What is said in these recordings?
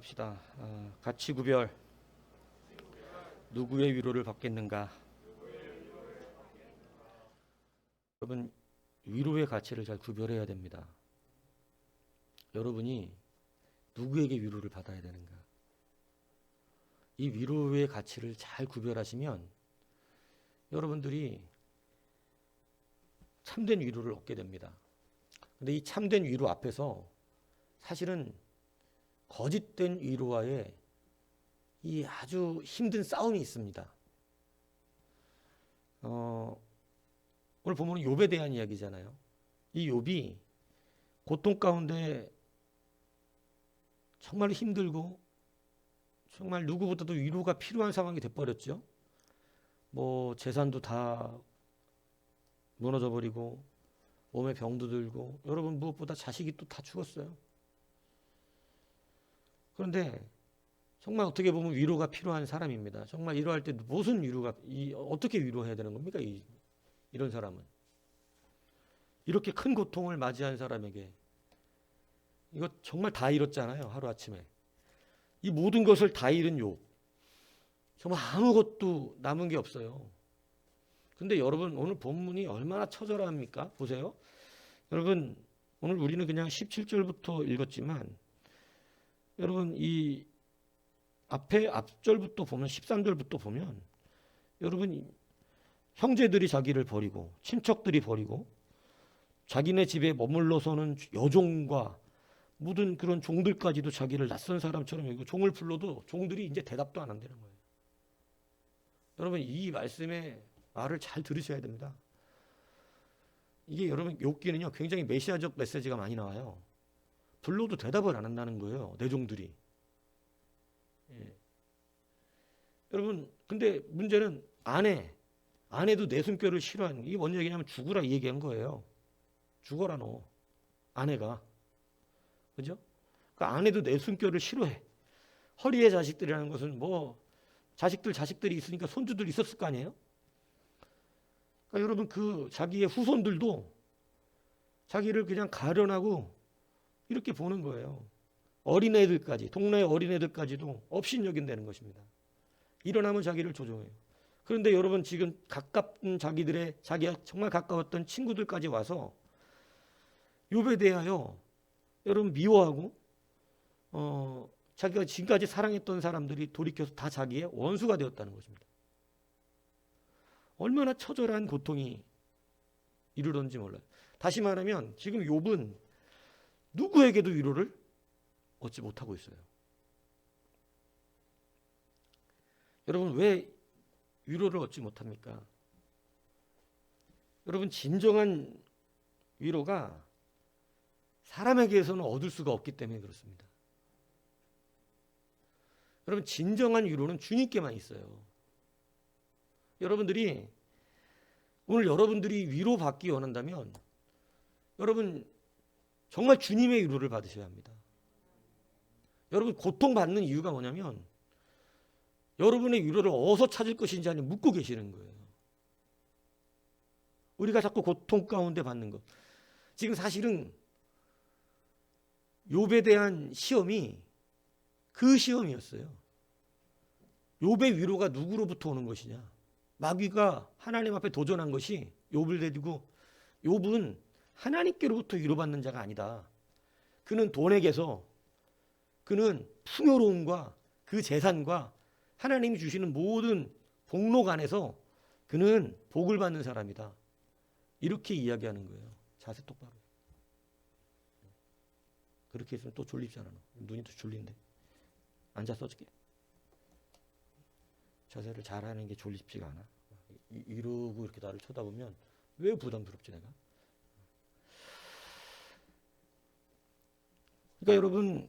합시다. 가치 구별. 누구의 위로를 받겠는가? 여러분, 위로의 가치를 잘 구별해야 됩니다. 여러분이 누구에게 위로를 받아야 되는가? 이 위로의 가치를 잘 구별하시면 여러분들이 참된 위로를 얻게 됩니다. 근데 이 참된 위로 앞에서 사실은 거짓된 위로와의 이 아주 힘든 싸움이 있습니다. 오늘 보면 욥에 대한 이야기잖아요. 이 욥이 고통 가운데 정말 힘들고 정말 누구보다도 위로가 필요한 상황이 돼버렸죠. 뭐 재산도 다 무너져 버리고 몸에 병도 들고 여러분 무엇보다 자식이 또 다 죽었어요. 그런데 정말 어떻게 보면 위로가 필요한 사람입니다. 정말 위로할 때 무슨 위로가 어떻게 위로해야 되는 겁니까? 이런 사람은 이렇게 큰 고통을 맞이한 사람에게 이거 정말 다 잃었잖아요. 하루아침에 이 모든 것을 다 잃은 욥, 정말 아무것도 남은 게 없어요. 근데 여러분 오늘 본문이 얼마나 처절합니까? 보세요. 여러분 오늘 우리는 그냥 17절부터 읽었지만 여러분 이 앞절부터 보면 13절부터 보면 여러분 형제들이 자기를 버리고 친척들이 버리고 자기네 집에 머물러서는 여종과 모든 그런 종들까지도 자기를 낯선 사람처럼 여기고 종을 불러도 종들이 이제 대답도 안 한다는 거예요. 여러분 이 말씀의 말을 잘 들으셔야 됩니다. 이게 여러분 욥기는요 굉장히 메시아적 메시지가 많이 나와요. 불러도 대답을 안 한다는 거예요. 내 종들이. 예. 여러분 근데 문제는 아내도 내 숨결을 싫어하는, 이게 뭔 얘기냐면 죽으라 이 얘기한 거예요. 죽어라 너 아내가. 그죠? 그러니까 아내도 내 숨결을 싫어해. 허리에 자식들이라는 것은 뭐 자식들이 있으니까 손주들 있었을 거 아니에요? 그러니까 여러분 그 자기의 후손들도 자기를 그냥 가련하고 이렇게 보는 거예요. 어린애들까지, 동네 어린애들까지도 업신여긴다는 것입니다. 일어나면 자기를 조종해요. 그런데 여러분 지금 가깝은 자기가 정말 가까웠던 친구들까지 와서 욥에 대하여 여러분 미워하고 자기가 지금까지 사랑했던 사람들이 돌이켜서 다 자기의 원수가 되었다는 것입니다. 얼마나 처절한 고통이 이르렀는지 몰라요. 다시 말하면 지금 욥은 누구에게도 위로를 얻지 못하고 있어요. 여러분 왜 위로를 얻지 못합니까? 여러분 진정한 위로가 사람에게서는 얻을 수가 없기 때문에 그렇습니다. 여러분 진정한 위로는 주님께만 있어요. 여러분들이 오늘 여러분들이 위로받기 원한다면 여러분 정말 주님의 위로를 받으셔야 합니다. 여러분 고통받는 이유가 뭐냐면 여러분의 위로를 어디서 찾을 것인지 아니면 묻고 계시는 거예요. 우리가 자꾸 고통 가운데 받는 것. 지금 사실은 욥에 대한 시험이 그 시험이었어요. 욥의 위로가 누구로부터 오는 것이냐. 마귀가 하나님 앞에 도전한 것이 욥을 데리고 욥은 하나님께로부터 위로받는 자가 아니다. 그는 돈에게서 그는 풍요로움과 그 재산과 하나님이 주시는 모든 복록 안에서 그는 복을 받는 사람이다. 이렇게 이야기하는 거예요. 자세 똑바로. 그렇게 있으면 또 졸립잖아. 눈이 또 졸린데. 앉아서 어떻게? 자세를 잘하는 게 졸립지가 않아. 이러고 이렇게 나를 쳐다보면 왜 부담스럽지 내가? 그러니까 여러분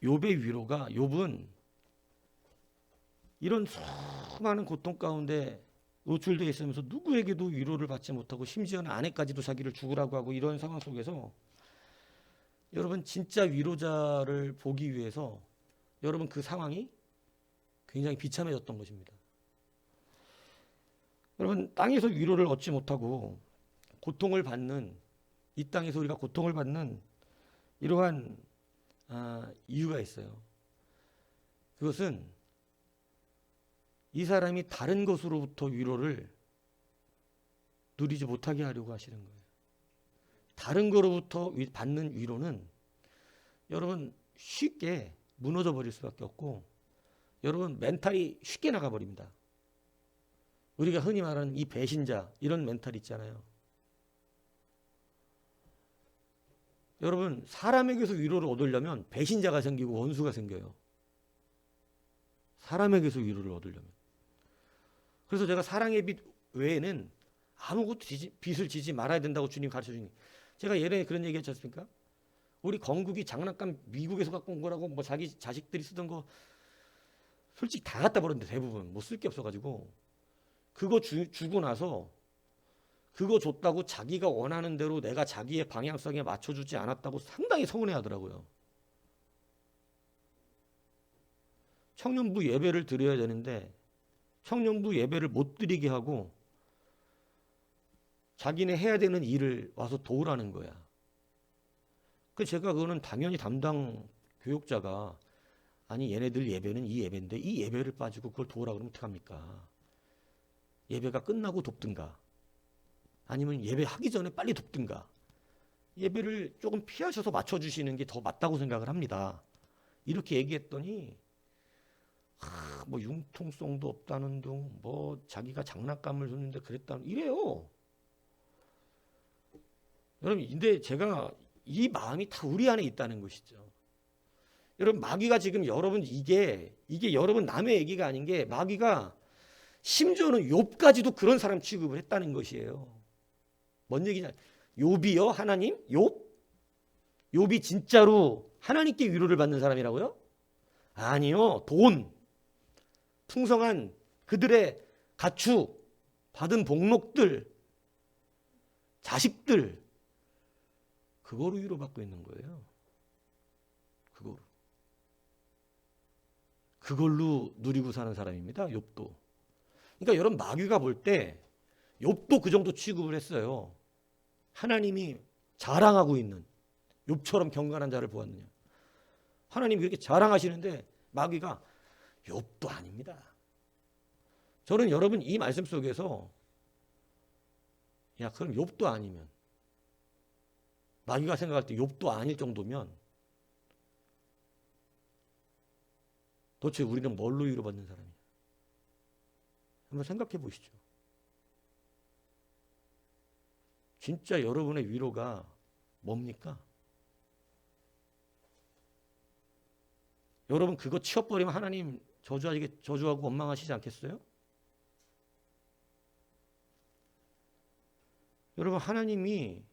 욥의 위로가, 욥은 이런 수많은 고통 가운데 노출되어 있으면서 누구에게도 위로를 받지 못하고 심지어는 아내까지도 자기를 죽으라고 하고 이런 상황 속에서 여러분 진짜 위로자를 보기 위해서 여러분 그 상황이 굉장히 비참해졌던 것입니다. 여러분 땅에서 위로를 얻지 못하고 고통을 받는, 이 땅에서 우리가 고통을 받는 이러한 이유가 있어요. 그것은 이 사람이 다른 것으로부터 위로를 누리지 못하게 하려고 하시는 거예요. 다른 거로부터 받는 위로는 여러분 쉽게 무너져 버릴 수밖에 없고, 여러분 멘탈이 쉽게 나가버립니다. 우리가 흔히 말하는 이 배신자, 이런 멘탈 있잖아요. 여러분 사람에게서 위로를 얻으려면 배신자가 생기고 원수가 생겨요. 사람에게서 위로를 얻으려면. 그래서 제가 사랑의 빛 외에는 아무것도 빚을 지지 말아야 된다고 주님 가르쳐 주니, 제가 예전에 그런 얘기 했지 않습니까? 우리 건국이 장난감 미국에서 갖고 온 거라고 뭐 자기 자식들이 쓰던 거 솔직히 다 갖다 버렸는데 대부분 뭐 쓸 게 없어가지고, 그거 주고 나서 그거 줬다고 자기가 원하는 대로 내가 자기의 방향성에 맞춰주지 않았다고 상당히 서운해하더라고요. 청년부 예배를 드려야 되는데 청년부 예배를 못 드리게 하고 자기네 해야 되는 일을 와서 도우라는 거야. 그래서 제가 그거는 당연히 담당 교육자가, 아니 얘네들 예배는 이 예배인데 이 예배를 빠지고 그걸 도우라 그러면 어떡합니까? 예배가 끝나고 돕든가 아니면 예배하기 전에 빨리 돕든가, 예배를 조금 피하셔서 맞춰주시는 게 더 맞다고 생각을 합니다. 이렇게 얘기했더니 뭐 융통성도 없다는 둥, 뭐 자기가 장난감을 줬는데 그랬다는, 이래요. 여러분 근데 제가 이 마음이 다 우리 안에 있다는 것이죠. 여러분 마귀가 지금 여러분 이게 여러분 남의 얘기가 아닌 게, 마귀가 심지어는 욥까지도 그런 사람 취급을 했다는 것이에요. 뭔 얘기냐? 욥이요? 하나님? 욥이 진짜로 하나님께 위로를 받는 사람이라고요? 아니요. 돈, 풍성한 그들의 가축, 받은 복록들, 자식들, 그거로 위로받고 있는 거예요. 그걸로 누리고 사는 사람입니다. 욥도. 그러니까 여러분 마귀가 볼 때 욥도 그 정도 취급을 했어요. 하나님이 자랑하고 있는, 욥처럼 경건한 자를 보았느냐. 하나님이 그렇게 자랑하시는데 마귀가 욥도 아닙니다. 저는 여러분 이 말씀 속에서, 야 그럼 욥도 아니면, 마귀가 생각할 때 욥도 아닐 정도면 도대체 우리는 뭘로 위로받는 사람이야? 한번 생각해 보시죠. 진짜 여러분의 위로가 뭡니까? 여러분 그거 치워버리면 하나님 저주하고 원망하시지 않겠어요? 여러분 하나님이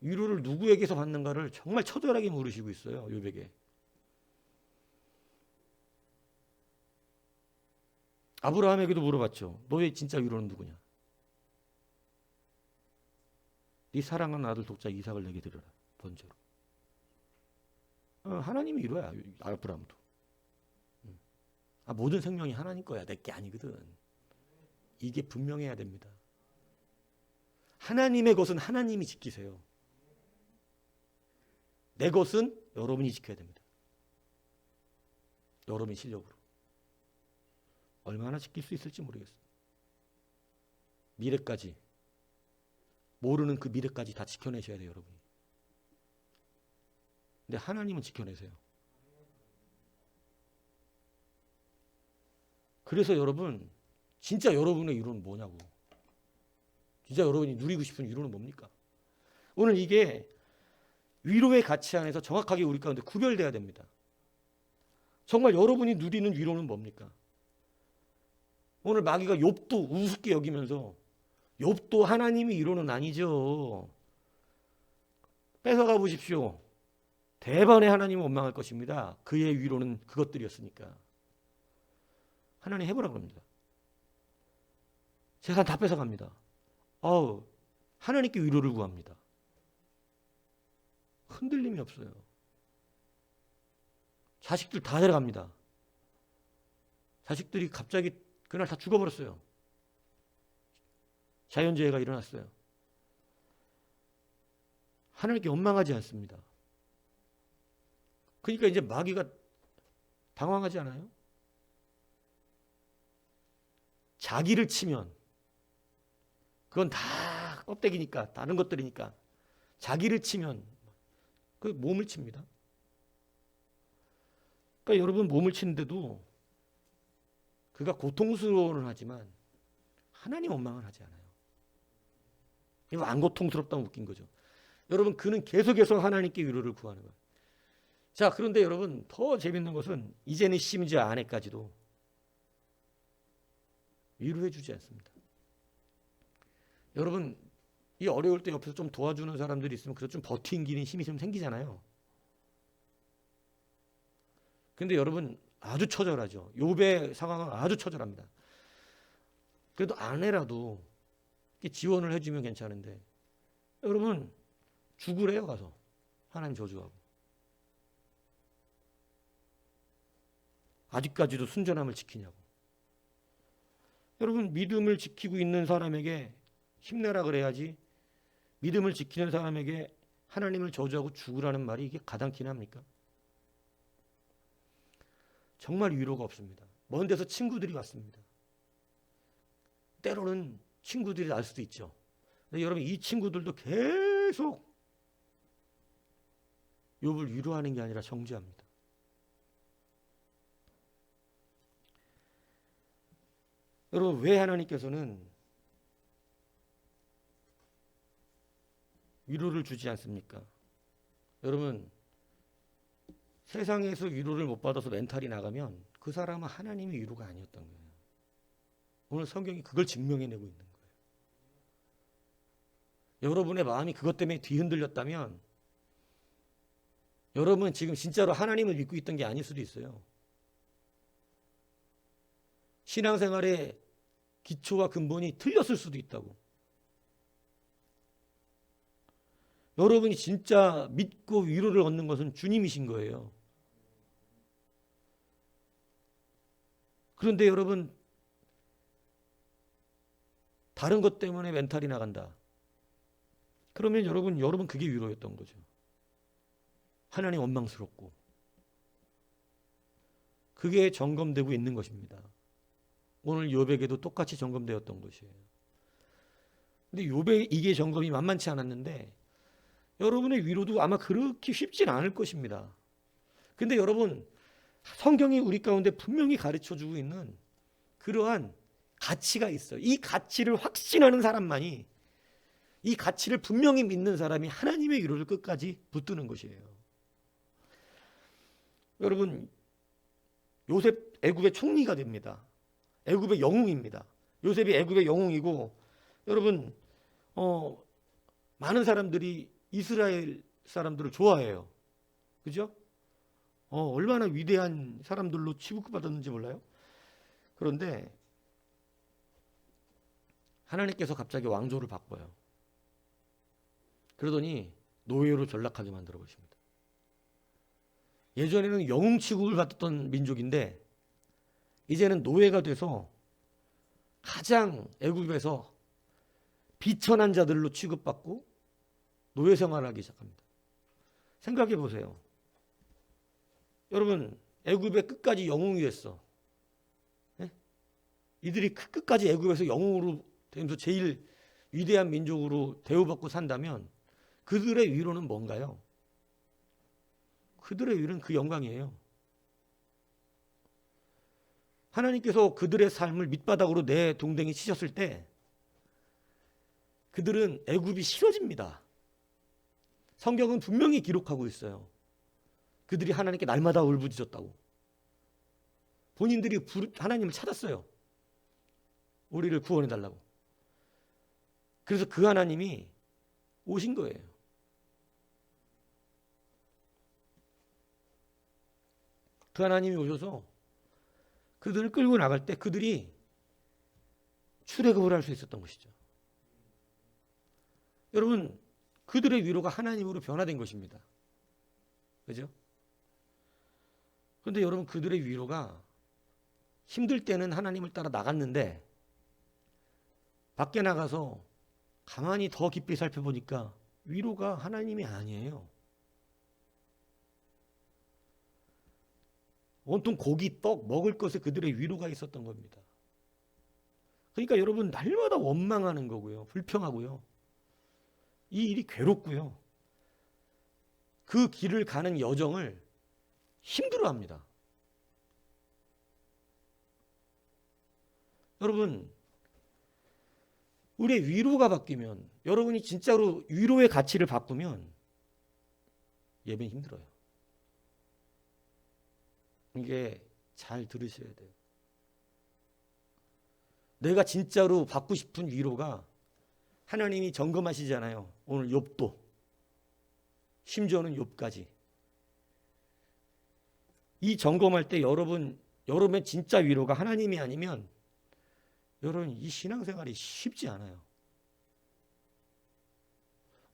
위로를 누구에게서 받는가를 정말 처절하게 물으시고 있어요. 욥에게. 아브라함에게도 물어봤죠. 너의 진짜 위로는 누구냐? 네 사랑하는 아들 독자 이삭을 내게 드려라. 번제로. 하나님이 위로야. 아브라함도. 모든 생명이 하나님 거야. 내 게 아니거든. 이게 분명해야 됩니다. 하나님의 것은 하나님이 지키세요. 내 것은 여러분이 지켜야 됩니다. 여러분의 실력으로. 얼마나 지킬 수 있을지 모르겠어요. 미래까지, 모르는 그 미래까지 다 지켜내셔야 돼요, 여러분이. 근데 하나님은 지켜내세요. 그래서 여러분, 진짜 여러분의 위로는 뭐냐고. 진짜 여러분이 누리고 싶은 위로는 뭡니까? 오늘 이게 위로의 가치 안에서 정확하게 우리 가운데 구별돼야 됩니다. 정말 여러분이 누리는 위로는 뭡니까? 오늘 마귀가 욥도 우습게 여기면서, 욥도 하나님이 위로는 아니죠. 뺏어가 보십시오. 대번에 하나님은 원망할 것입니다. 그의 위로는 그것들이었으니까. 하나님 해보라 그럽니다. 재산 다 뺏어갑니다. 하나님께 위로를 구합니다. 흔들림이 없어요. 자식들 다 데려갑니다. 자식들이 갑자기 그날 다 죽어버렸어요. 자연재해가 일어났어요. 하나님께 원망하지 않습니다. 그러니까 이제 마귀가 당황하지 않아요? 자기를 치면 그건 다 껍데기니까, 다른 것들이니까 자기를 치면 그 몸을 칩니다. 그러니까 여러분 몸을 치는데도 그가 고통스러워는 하지만 하나님 원망을 하지 않아요. 이거 안 고통스럽다고 웃긴 거죠. 여러분 그는 계속해서 하나님께 위로를 구하는 거예요. 자, 그런데 여러분 더 재밌는 것은 이제는 심지어 아내까지도 위로해 주지 않습니다. 여러분 이 어려울 때 옆에서 좀 도와주는 사람들이 있으면 그래도 좀 버티기는 힘이 좀 생기잖아요. 근데 여러분 아주 처절하죠. 욥의 상황은 아주 처절합니다. 그래도 아내라도 지원을 해주면 괜찮은데 여러분 죽으래요. 가서 하나님 저주하고. 아직까지도 순전함을 지키냐고. 여러분 믿음을 지키고 있는 사람에게 힘내라 그래야지 믿음을 지키는 사람에게 하나님을 저주하고 죽으라는 말이 이게 가당키나 합니까? 정말 위로가 없습니다. 먼 데서 친구들이 왔습니다. 때로는 친구들이 날 수도 있죠. 근데 여러분 이 친구들도 계속 욥을 위로하는 게 아니라 정죄합니다. 여러분 왜 하나님께서는 위로를 주지 않습니까? 여러분 세상에서 위로를 못 받아서 멘탈이 나가면 그 사람은 하나님의 위로가 아니었던 거예요. 오늘 성경이 그걸 증명해내고 있는 거예요. 여러분의 마음이 그것 때문에 뒤흔들렸다면 여러분 지금 진짜로 하나님을 믿고 있던 게 아닐 수도 있어요. 신앙생활의 기초와 근본이 틀렸을 수도 있다고. 여러분이 진짜 믿고 위로를 얻는 것은 주님이신 거예요. 그런데 여러분 다른 것 때문에 멘탈이 나간다. 그러면 여러분 그게 위로였던 거죠. 하나님 원망스럽고 그게 점검되고 있는 것입니다. 오늘 욥에게도 똑같이 점검되었던 것이에요. 근데 욥의 이게 점검이 만만치 않았는데 여러분의 위로도 아마 그렇게 쉽진 않을 것입니다. 근데 여러분 성경이 우리 가운데 분명히 가르쳐주고 있는 그러한 가치가 있어요. 이 가치를 확신하는 사람만이 이 가치를 분명히 믿는 사람이 하나님의 위로를 끝까지 붙드는 것이에요. 여러분 요셉 애굽의 총리가 됩니다. 애굽의 영웅입니다. 요셉이 애굽의 영웅이고 여러분 많은 사람들이 이스라엘 사람들을 좋아해요. 그죠? 얼마나 위대한 사람들로 취급받았는지 몰라요? 그런데 하나님께서 갑자기 왕조를 바꿔요. 그러더니 노예로 전락하게 만들어 보십니다. 예전에는 영웅 취급을 받았던 민족인데 이제는 노예가 돼서 가장 애굽에서 비천한 자들로 취급받고 노예 생활을 하기 시작합니다. 생각해 보세요. 여러분 애굽의 끝까지 영웅이었어. 네? 이들이 끝까지 애굽에서 영웅으로 되면서 제일 위대한 민족으로 대우받고 산다면 그들의 위로는 뭔가요? 그들의 위로는 그 영광이에요. 하나님께서 그들의 삶을 밑바닥으로 내동댕이 치셨을 때 그들은 애굽이 싫어집니다. 성경은 분명히 기록하고 있어요. 그들이 하나님께 날마다 울부짖었다고. 본인들이 하나님을 찾았어요. 우리를 구원해달라고. 그래서 그 하나님이 오신 거예요. 그 하나님이 오셔서 그들을 끌고 나갈 때 그들이 출애굽을 할 수 있었던 것이죠. 여러분 그들의 위로가 하나님으로 변화된 것입니다. 그죠? 그런데 여러분 그들의 위로가 힘들 때는 하나님을 따라 나갔는데 밖에 나가서 가만히 더 깊이 살펴보니까 위로가 하나님이 아니에요. 온통 고기, 떡, 먹을 것에 그들의 위로가 있었던 겁니다. 그러니까 여러분 날마다 원망하는 거고요. 불평하고요. 이 일이 괴롭고요. 그 길을 가는 여정을 힘들어합니다. 여러분, 우리의 위로가 바뀌면, 여러분이 진짜로 위로의 가치를 바꾸면 예배는 힘들어요. 이게 잘 들으셔야 돼요. 내가 진짜로 받고 싶은 위로가 하나님이 점검하시잖아요. 오늘 욥도, 심지어는 욥까지. 이 점검할 때 여러분의 진짜 위로가 하나님이 아니면 여러분 이 신앙생활이 쉽지 않아요.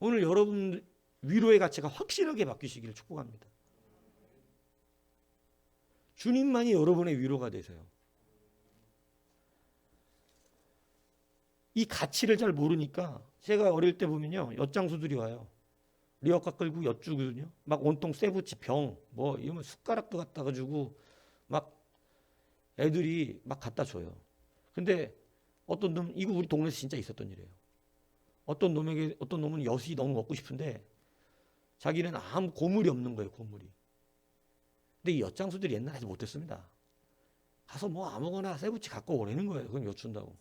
오늘 여러분 위로의 가치가 확실하게 바뀌시기를 축복합니다. 주님만이 여러분의 위로가 되세요. 이 가치를 잘 모르니까 제가 어릴 때 보면요, 엿장수들이 와요. 리어카 끌고 엿주거든요. 막 온통 쇠붙이 병, 뭐 이러면 숟가락도 갖다 가지고 막 애들이 막 갖다 줘요. 근데 어떤 놈, 이거 우리 동네에서 진짜 있었던 일이에요. 어떤 놈은 엿이 너무 먹고 싶은데 자기는 아무 고물이 없는 거예요, 고물이. 근데 이 엿장수들이 옛날에 못했습니다. 가서 뭐 아무거나 쇠붙이 갖고 오라는 거예요. 그럼 엿 준다고.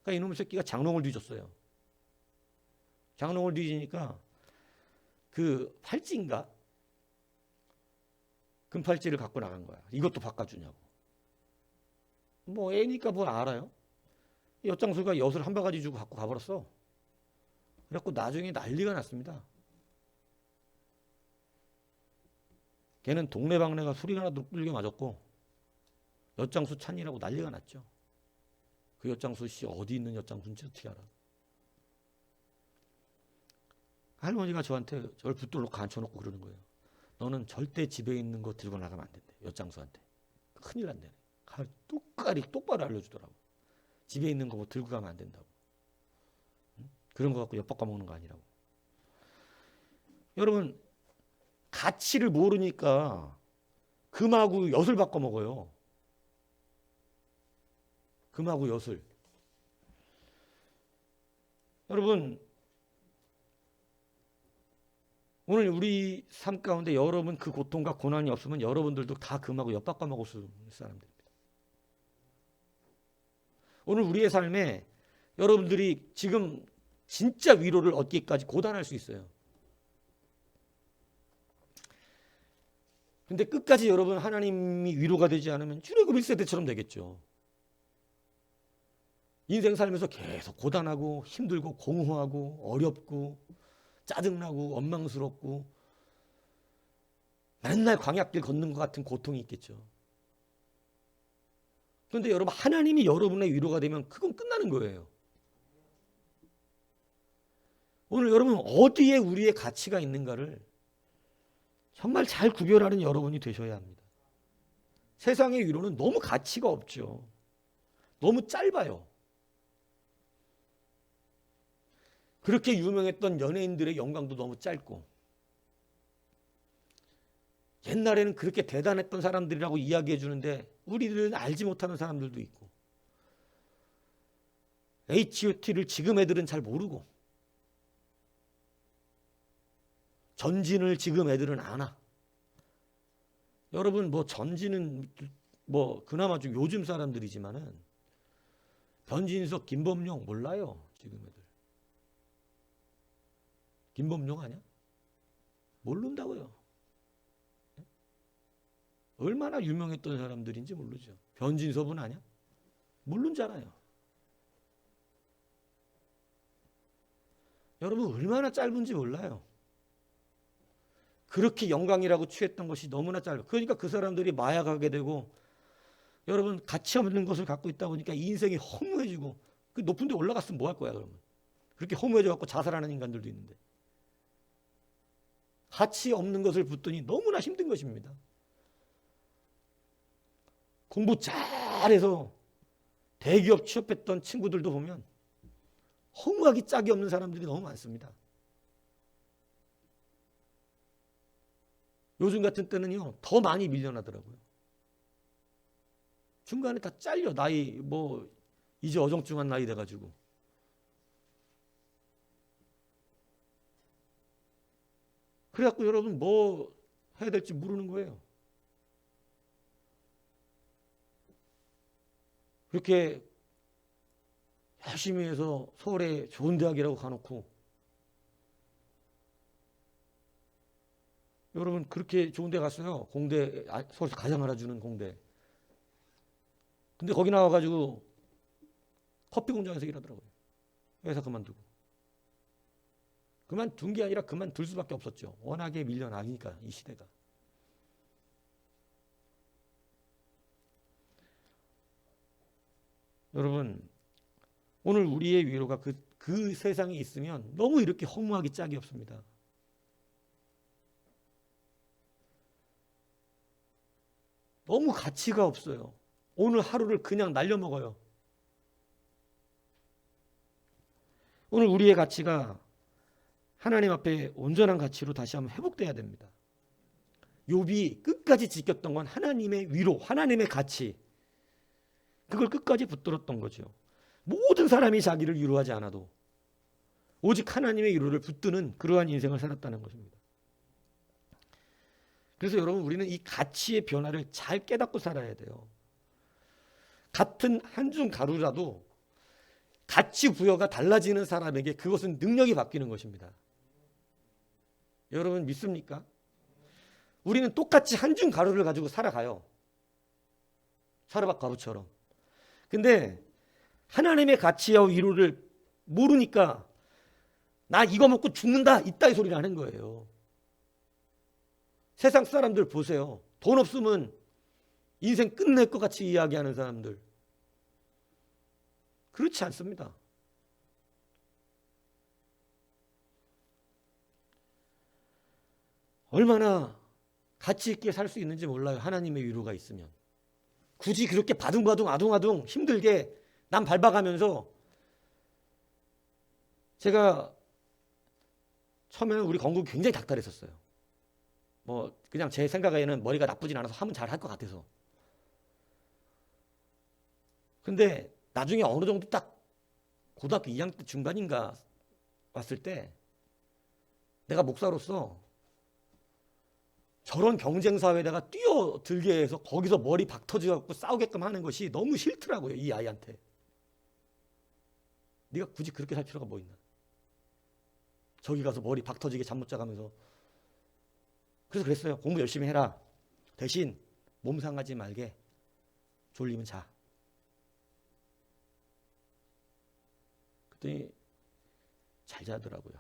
그러니까 이놈의 새끼가 장롱을 뒤졌어요. 장롱을 뒤지니까 그 팔찌인가? 금팔찌를 갖고 나간 거야. 이것도 바꿔주냐고. 뭐 애니까 뭘 알아요? 엿장수가 엿을 한 바가지 주고 갖고 가버렸어. 그래갖고 나중에 난리가 났습니다. 걔는 동네방네가 소리가 나도 끌려 맞았고 엿장수 찬이라고 난리가 났죠. 그 엿장수 씨 어디 있는 엿장수인지 어떻게 알아? 할머니가 저한테 저를 붙들러 앉혀놓고 그러는 거예요. 너는 절대 집에 있는 거 들고 나가면 안 된대. 엿장수한테. 큰일 난대. 똑바로 알려주더라고. 집에 있는 거 뭐 들고 가면 안 된다고. 그런 거 갖고 엿바꿔 먹는 거 아니라고. 여러분 가치를 모르니까 금하고 엿을 바꿔 먹어요. 금하고 엿을. 여러분 오늘 우리 삶 가운데 여러분 그 고통과 고난이 없으면 여러분들도 다 금하고 엿 바꿔 먹을 수 있는 사람들입니다. 오늘 우리의 삶에 여러분들이 지금 진짜 위로를 얻기까지 고단할 수 있어요. 근데 끝까지 여러분 하나님이 위로가 되지 않으면 출애굽 1세대처럼 되겠죠. 인생 살면서 계속 고단하고 힘들고 공허하고 어렵고 짜증나고 원망스럽고 맨날 광야길 걷는 것 같은 고통이 있겠죠. 그런데 여러분 하나님이 여러분의 위로가 되면 그건 끝나는 거예요. 오늘 여러분 어디에 우리의 가치가 있는가를 정말 잘 구별하는 여러분이 되셔야 합니다. 세상의 위로는 너무 가치가 없죠. 너무 짧아요. 그렇게 유명했던 연예인들의 영광도 너무 짧고 옛날에는 그렇게 대단했던 사람들이라고 이야기해 주는데 우리들은 알지 못하는 사람들도 있고 H.O.T를 지금 애들은 잘 모르고 전진을 지금 애들은 아나. 여러분 뭐 전진은 뭐 그나마 좀 요즘 사람들이지만은 변진석, 김범용 몰라요 지금 애들. 김범용 아냐? 모른다고요. 얼마나 유명했던 사람들인지 모르죠. 변진섭은 아냐? 모른잖아요. 여러분 얼마나 짧은지 몰라요. 그렇게 영광이라고 취했던 것이 너무나 짧아요. 그러니까 그 사람들이 마약하게 되고 여러분 가치 없는 것을 갖고 있다 보니까 인생이 허무해지고 그 높은 데 올라갔으면 뭐 할 거야 그러면. 그렇게 허무해져 갖고 자살하는 인간들도 있는데. 가치 없는 것을 붙더니 너무나 힘든 것입니다. 공부 잘해서 대기업 취업했던 친구들도 보면 허무하기 짝이 없는 사람들이 너무 많습니다. 요즘 같은 때는요 더 많이 밀려나더라고요. 중간에 다 잘려. 나이 뭐 이제 어정쩡한 나이 돼가지고. 그래갖고 여러분 뭐 해야 될지 모르는 거예요. 그렇게 열심히 해서 서울에 좋은 대학이라고 가놓고, 여러분 그렇게 좋은 데 갔어요. 공대, 서울에서 가장 알아주는 공대. 근데 거기 나와가지고 커피 공장에서 일하더라고요. 회사 그만두고. 그만둔 게 아니라 그만둘 수밖에 없었죠. 워낙에 밀려나니까 이 시대가. 여러분 오늘 우리의 위로가 그 세상에 있으면 너무 이렇게 허무하기 짝이 없습니다. 너무 가치가 없어요. 오늘 하루를 그냥 날려먹어요. 오늘 우리의 가치가 하나님 앞에 온전한 가치로 다시 한번 회복돼야 됩니다. 욥이 끝까지 지켰던 건 하나님의 위로, 하나님의 가치. 그걸 끝까지 붙들었던 거죠. 모든 사람이 자기를 위로하지 않아도 오직 하나님의 위로를 붙드는 그러한 인생을 살았다는 것입니다. 그래서 여러분 우리는 이 가치의 변화를 잘 깨닫고 살아야 돼요. 같은 한 줌 가루라도 가치 부여가 달라지는 사람에게 그것은 능력이 바뀌는 것입니다. 여러분 믿습니까? 우리는 똑같이 한 줌 가루를 가지고 살아가요. 사르밧 가루처럼. 근데 하나님의 가치와 위로를 모르니까 나 이거 먹고 죽는다 이따위 소리를 하는 거예요. 세상 사람들 보세요. 돈 없으면 인생 끝낼 것 같이 이야기하는 사람들. 그렇지 않습니다. 얼마나 가치 있게 살 수 있는지 몰라요. 하나님의 위로가 있으면. 굳이 그렇게 바둥바둥 아둥아둥 힘들게 남 밟아가면서, 제가 처음에는 우리 건국이 굉장히 닥달했었어요. 뭐 그냥 제 생각에는 머리가 나쁘진 않아서 하면 잘할 것 같아서. 근데 나중에 어느 정도 딱 고등학교 2학년 때 중간인가 왔을 때 내가 목사로서 저런 경쟁사회에다가 뛰어들게 해서 거기서 머리 박 터져갖고 싸우게끔 하는 것이 너무 싫더라고요. 이 아이한테. 네가 굳이 그렇게 살 필요가 뭐 있나. 저기 가서 머리 박 터지게 잠 못 자가면서. 그래서 그랬어요. 공부 열심히 해라. 대신 몸 상하지 말게. 졸리면 자. 그랬더니 잘 자더라고요.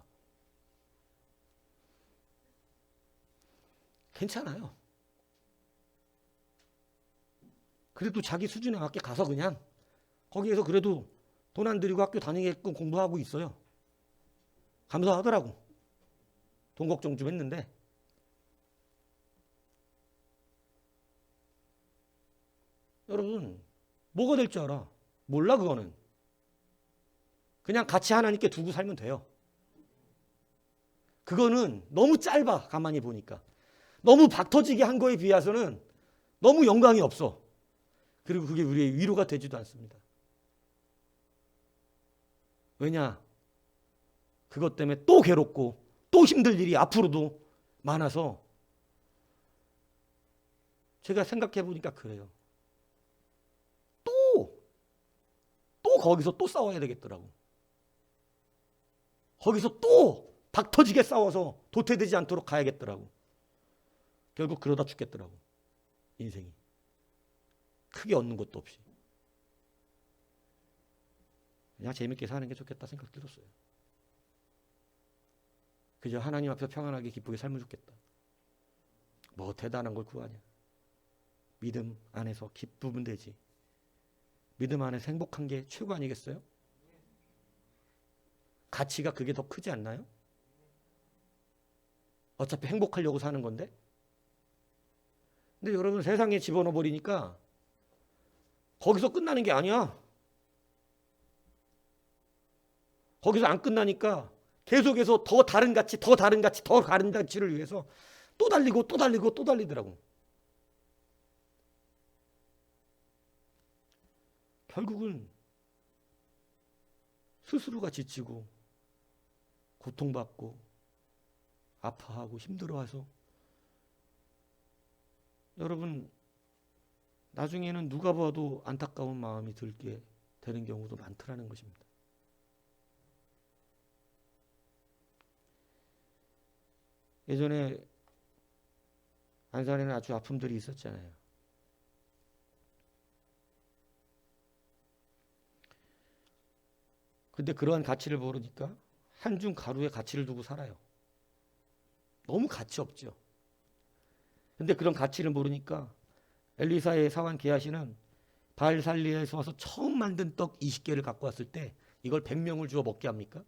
괜찮아요. 그래도 자기 수준에 맞게 가서 그냥 거기에서 그래도 돈 안 들이고 학교 다니게끔 공부하고 있어요. 감사하더라고. 돈 걱정 좀 했는데. 여러분 뭐가 될 줄 알아? 몰라. 그거는 그냥 같이 하나님께 두고 살면 돼요. 그거는 너무 짧아. 가만히 보니까 너무 박터지게 한 거에 비해서는 너무 영광이 없어. 그리고 그게 우리의 위로가 되지도 않습니다. 왜냐? 그것 때문에 또 괴롭고 또 힘들 일이 앞으로도 많아서. 제가 생각해 보니까 그래요. 또 거기서 또 싸워야 되겠더라고. 거기서 또 박터지게 싸워서 도태되지 않도록 가야겠더라고. 결국 그러다 죽겠더라고. 인생이. 크게 얻는 것도 없이. 그냥 재밌게 사는 게 좋겠다 생각 들었어요. 그저 하나님 앞에서 평안하게 기쁘게 살면 좋겠다. 뭐 대단한 걸 구하냐. 믿음 안에서 기쁘면 되지. 믿음 안에서 행복한 게 최고 아니겠어요? 가치가 그게 더 크지 않나요? 어차피 행복하려고 사는 건데. 근데 여러분 세상에 집어넣어 버리니까 거기서 끝나는 게 아니야. 거기서 안 끝나니까 계속해서 더 다른 가치, 더 다른 가치, 더 다른 가치를 위해서 또 달리고 또 달리고 또 달리더라고. 결국은 스스로가 지치고 고통받고 아파하고 힘들어해서 여러분 나중에는 누가 봐도 안타까운 마음이 들게 되는 경우도 많더라는 것입니다. 예전에 안산에는 아주 아픔들이 있었잖아요. 근데 그러한 가치를 모르니까 한줌 가루에 가치를 두고 살아요. 너무 가치 없죠. 근데 그런 가치를 모르니까 엘리사의 사환 게하시는 바알살리에서 와서 처음 만든 떡 20개를 갖고 왔을 때 이걸 100명을 주어 먹게 합니까?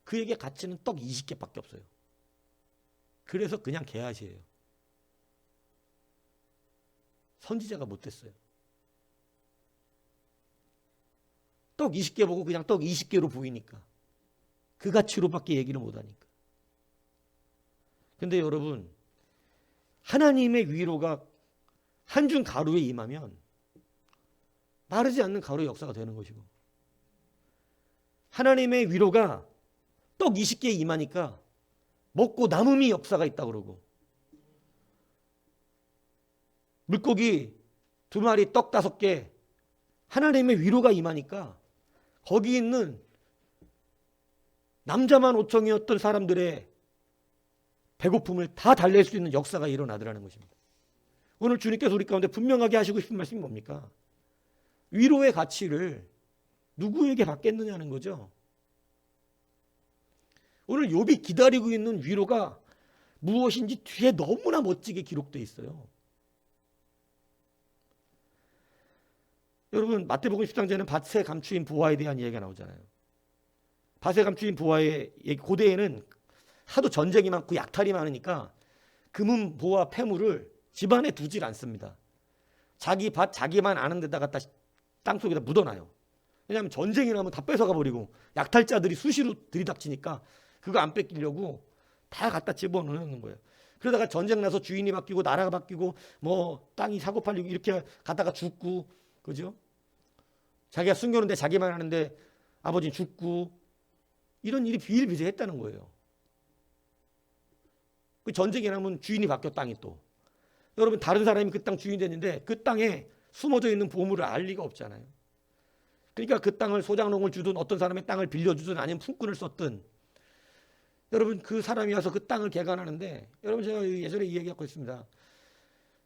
그에게 가치는 떡 20개밖에 없어요. 그래서 그냥 게하시예요. 선지자가 못 됐어요. 떡 20개 보고 그냥 떡 20개로 보이니까. 그 가치로밖에 얘기를 못하니까. 근데 여러분 하나님의 위로가 한 줌 가루에 임하면 마르지 않는 가루의 역사가 되는 것이고, 하나님의 위로가 떡 20개에 임하니까 먹고 남음이 역사가 있다 그러고, 물고기 2마리 떡 5개 하나님의 위로가 임하니까 거기 있는 남자만 5청이었던 사람들의 배고픔을 다 달랠 수 있는 역사가 일어나더라는 것입니다. 오늘 주님께서 우리 가운데 분명하게 하시고 싶은 말씀이 뭡니까? 위로의 가치를 누구에게 받겠느냐는 거죠. 오늘 욥이 기다리고 있는 위로가 무엇인지 뒤에 너무나 멋지게 기록되어 있어요. 여러분 마태복음 10장에는 밭에 감추인 보화에 대한 이야기가 나오잖아요. 밭에 감추인 보화의 얘기, 고대에는 하도 전쟁이 많고 약탈이 많으니까 금은 보화 폐물을 집안에 두질 않습니다. 자기 밭 자기만 아는 데다 갖다 땅속에다 묻어놔요. 왜냐하면 전쟁이 나면 다 뺏어가 버리고 약탈자들이 수시로 들이닥치니까 그거 안 뺏기려고 다 갖다 집어넣는 거예요. 그러다가 전쟁 나서 주인이 바뀌고 나라가 바뀌고 뭐 땅이 사고 팔리고 이렇게 가다가 죽고, 그죠? 자기가 숨겨놓은데 자기만 아는데 아버지는 죽고, 이런 일이 비일비재했다는 거예요. 그 전쟁이 나면 주인이 바뀌어 땅이 또. 여러분 다른 사람이 그 땅 주인이 됐는데 그 땅에 숨어져 있는 보물을 알 리가 없잖아요. 그러니까 그 땅을 소장농을 주든 어떤 사람의 땅을 빌려주든 아니면 품꾼을 썼든, 여러분 그 사람이 와서 그 땅을 개간하는데, 여러분 제가 예전에 이 얘기하고 있습니다.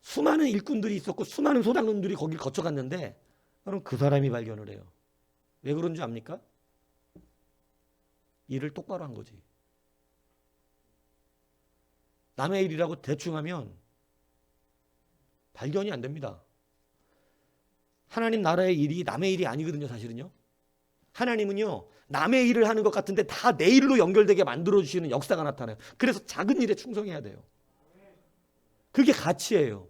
수많은 일꾼들이 있었고 수많은 소장농들이 거길 거쳐갔는데 여러분 그 사람이 발견을 해요. 왜 그런 줄 압니까? 일을 똑바로 한 거지. 남의 일이라고 대충 하면 발견이 안 됩니다. 하나님 나라의 일이 남의 일이 아니거든요, 사실은요. 하나님은요, 남의 일을 하는 것 같은데 다 내 일로 연결되게 만들어주시는 역사가 나타나요. 그래서 작은 일에 충성해야 돼요. 그게 가치예요.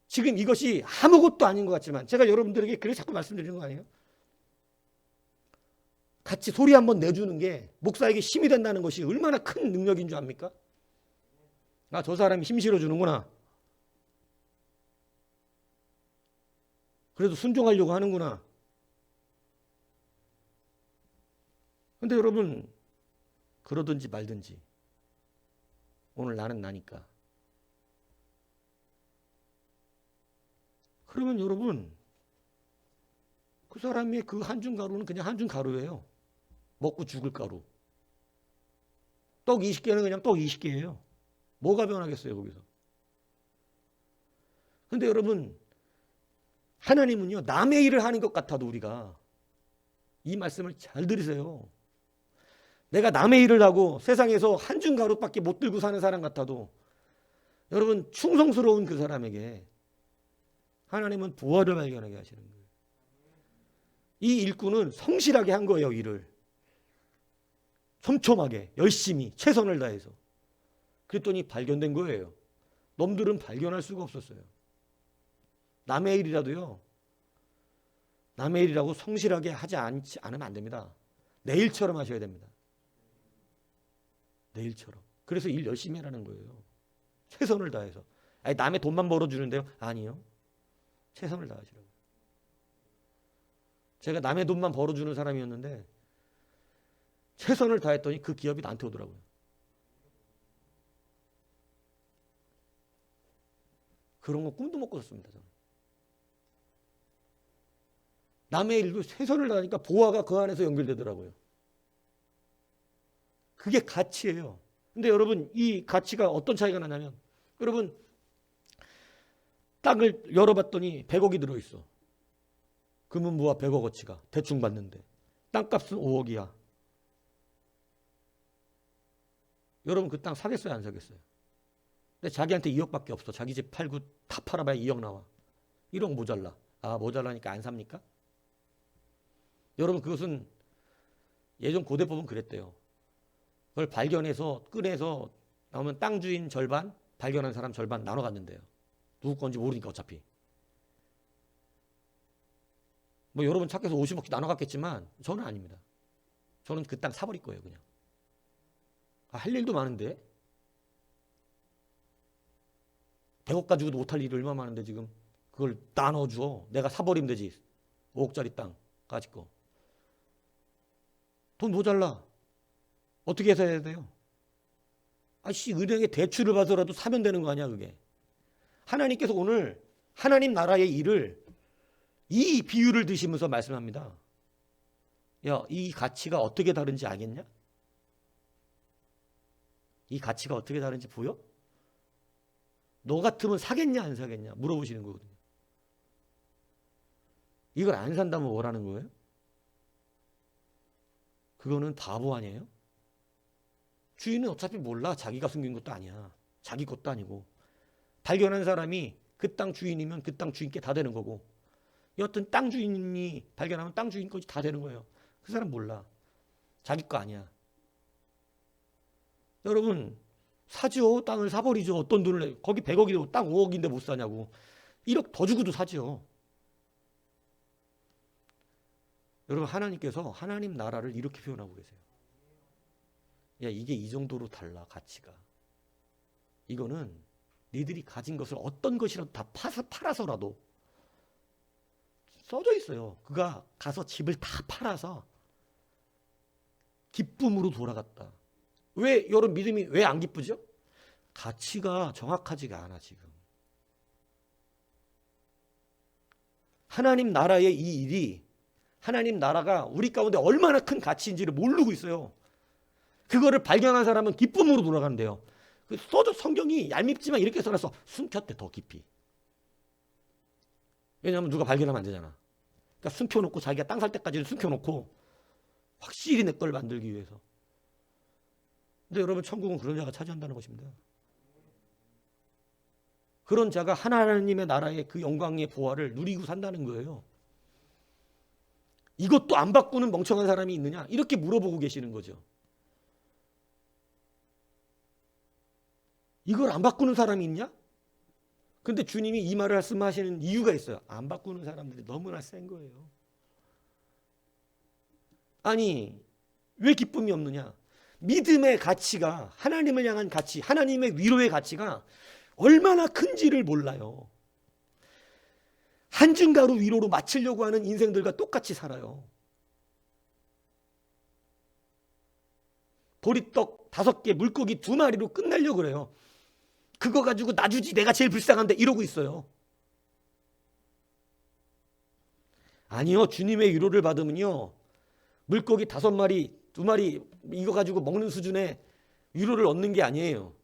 지금 이것이 아무것도 아닌 것 같지만 제가 여러분들에게 그래서 자꾸 말씀드리는 거 아니에요? 같이 소리 한번 내주는 게 목사에게 힘이 된다는 것이 얼마나 큰 능력인 줄 압니까? 아, 저 사람이 힘 실어주는구나. 그래도 순종하려고 하는구나. 근데 여러분 그러든지 말든지 오늘 나는 나니까. 그러면 여러분 그 사람의 그 한 줌 가루는 그냥 한 줌 가루예요. 먹고 죽을 가루. 떡 20개는 그냥 떡 20개예요. 뭐가 변하겠어요 거기서. 근데 여러분 하나님은요, 남의 일을 하는 것 같아도 우리가 이 말씀을 잘 들으세요. 내가 남의 일을 하고 세상에서 한 줌 가루밖에 못 들고 사는 사람 같아도 여러분 충성스러운 그 사람에게 하나님은 부활을 발견하게 하시는 거예요. 이 일꾼은 성실하게 한 거예요. 일을 촘촘하게 열심히 최선을 다해서. 그랬더니 발견된 거예요. 놈들은 발견할 수가 없었어요. 남의 일이라도요, 남의 일이라고 성실하게 하지 않으면 안 됩니다. 내 일처럼 하셔야 됩니다. 내 일처럼. 그래서 일 열심히 하라는 거예요. 최선을 다해서. 아니, 남의 돈만 벌어주는데요? 아니요. 최선을 다하시라고. 제가 남의 돈만 벌어주는 사람이었는데 최선을 다했더니 그 기업이 나한테 오더라고요. 그런 거 꿈도 못 꿨었습니다. 저는. 남의 일도 최선을 다하니까 보화가 그 안에서 연결되더라고요. 그게 가치예요. 근데 여러분, 이 가치가 어떤 차이가 나냐면, 여러분 땅을 열어봤더니 100억이 들어있어. 금은부와 100억어치가 대충 받는데 땅값은 5억이야. 여러분 그 땅 사겠어요, 안 사겠어요? 근데 자기한테 2억밖에 없어. 자기 집 팔고 다 팔아봐야 2억 나와. 1억 모자라. 아, 모자라니까 안 삽니까? 여러분, 그것은 예전 고대법은 그랬대요. 그걸 발견해서 꺼내서 나오면 땅 주인 절반, 발견한 사람 절반 나눠 갔는데요. 누구 건지 모르니까 어차피. 뭐 여러분 착해서 50억씩 나눠 갔겠지만 저는 아닙니다. 저는 그 땅 사버릴 거예요, 그냥. 아, 할 일도 많은데 100억 가지고도 못할 일이 얼마나 많은데 지금 그걸 나눠줘. 내가 사버리면 되지. 5억짜리 땅 가지고. 돈 모자라. 어떻게 해서 해야 돼요? 아씨, 은행에 대출을 받아서라도 사면 되는 거 아니야, 그게. 하나님께서 오늘 하나님 나라의 일을 이 비유를 드시면서 말씀합니다. 야, 이 가치가 어떻게 다른지 알겠냐? 이 가치가 어떻게 다른지 보여? 너 같으면 사겠냐 안 사겠냐 물어보시는 거거든요. 이걸 안 산다면 뭐라는 거예요? 그거는 바보 아니에요? 주인은 어차피 몰라. 자기가 숨긴 것도 아니야. 자기 것도 아니고. 발견한 사람이 그 땅 주인이면 그 땅 주인께 다 되는 거고, 여하튼 땅 주인이 발견하면 땅 주인 것이 다 되는 거예요. 그 사람 몰라. 자기 거 아니야. 여러분, 사죠. 땅을 사버리죠. 어떤 돈을 내. 거기 100억이고 땅 5억인데 못 사냐고. 1억 더 주고도 사죠. 여러분, 하나님께서 하나님 나라를 이렇게 표현하고 계세요. 야, 이게 이 정도로 달라, 가치가. 이거는 니들이 가진 것을 어떤 것이라도 다 팔아서라도 써져 있어요. 그가 가서 집을 다 팔아서 기쁨으로 돌아갔다. 왜 여러분 믿음이 왜 안 기쁘죠? 가치가 정확하지가 않아 지금. 하나님 나라의 이 일이, 하나님 나라가 우리 가운데 얼마나 큰 가치인지를 모르고 있어요. 그거를 발견한 사람은 기쁨으로 돌아간대요. 써져, 성경이 얄밉지만 이렇게 써놨어. 숨겼대, 더 깊이. 왜냐하면 누가 발견하면 안 되잖아. 그러니까 숨겨놓고, 자기가 땅 살 때까지는 숨겨놓고 확실히 내 걸 만들기 위해서. 근데 여러분, 천국은 그런 자가 차지한다는 것입니다. 그런 자가 하나님의 나라의 그 영광의 보화를 누리고 산다는 거예요. 이것도 안 바꾸는 멍청한 사람이 있느냐? 이렇게 물어보고 계시는 거죠. 이걸 안 바꾸는 사람이 있냐? 근데 주님이 이 말을 말씀하시는 이유가 있어요. 안 바꾸는 사람들이 너무나 센 거예요. 아니, 왜 기쁨이 없느냐? 믿음의 가치가, 하나님을 향한 가치, 하나님의 위로의 가치가 얼마나 큰지를 몰라요. 한 줌가루 위로로 맞추려고 하는 인생들과 똑같이 살아요. 보리떡 5개, 물고기 2마리로 끝내려고 그래요. 그거 가지고 나 주지, 내가 제일 불쌍한데, 이러고 있어요. 아니요, 주님의 위로를 받으면요, 물고기 5마리, 2마리 이거 가지고 먹는 수준의 위로를 얻는 게 아니에요.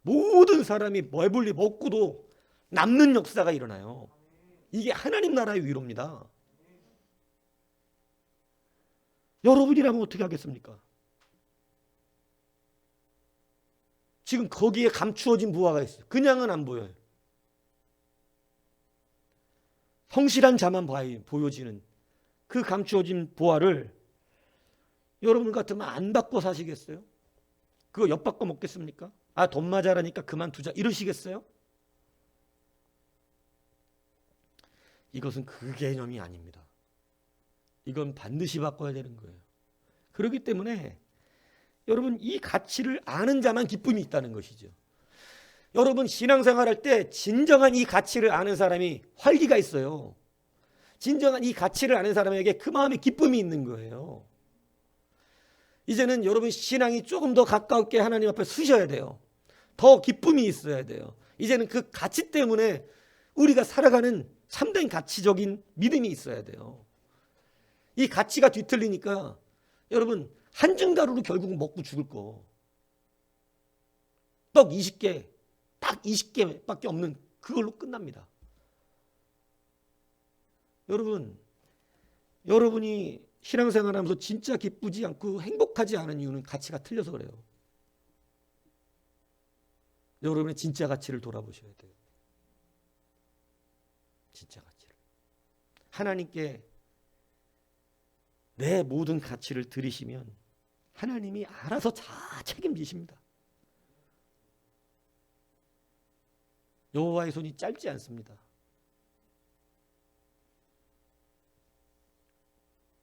모든 사람이 배불리 먹고도 남는 역사가 일어나요. 이게 하나님 나라의 위로입니다. 여러분이라면 어떻게 하겠습니까? 지금 거기에 감추어진 부하가 있어요. 그냥은 안 보여요. 성실한 자만 보여지는 그 감추어진 부하를 여러분 같으면 안 받고 사시겠어요? 그거 엿바꿔 먹겠습니까? 아, 돈 맞아라니까 그만두자 이러시겠어요? 이것은 그 개념이 아닙니다. 이건 반드시 바꿔야 되는 거예요. 그렇기 때문에 여러분, 이 가치를 아는 자만 기쁨이 있다는 것이죠. 여러분 신앙생활할 때 진정한 이 가치를 아는 사람이 활기가 있어요. 진정한 이 가치를 아는 사람에게 그 마음에 기쁨이 있는 거예요. 이제는 여러분 신앙이 조금 더 가깝게 하나님 앞에 서셔야 돼요. 더 기쁨이 있어야 돼요. 이제는 그 가치 때문에 우리가 살아가는 참된 가치적인 믿음이 있어야 돼요. 이 가치가 뒤틀리니까 여러분 한 줌가루로 결국 먹고 죽을 거. 떡 20개, 딱 20개밖에 없는 그걸로 끝납니다. 여러분이 신앙생활하면서 진짜 기쁘지 않고 행복하지 않은 이유는 가치가 틀려서 그래요. 여러분의 진짜 가치를 돌아보셔야 돼요. 진짜 가치를. 하나님께 내 모든 가치를 드리시면 하나님이 알아서 다 책임지십니다. 여호와의 손이 짧지 않습니다.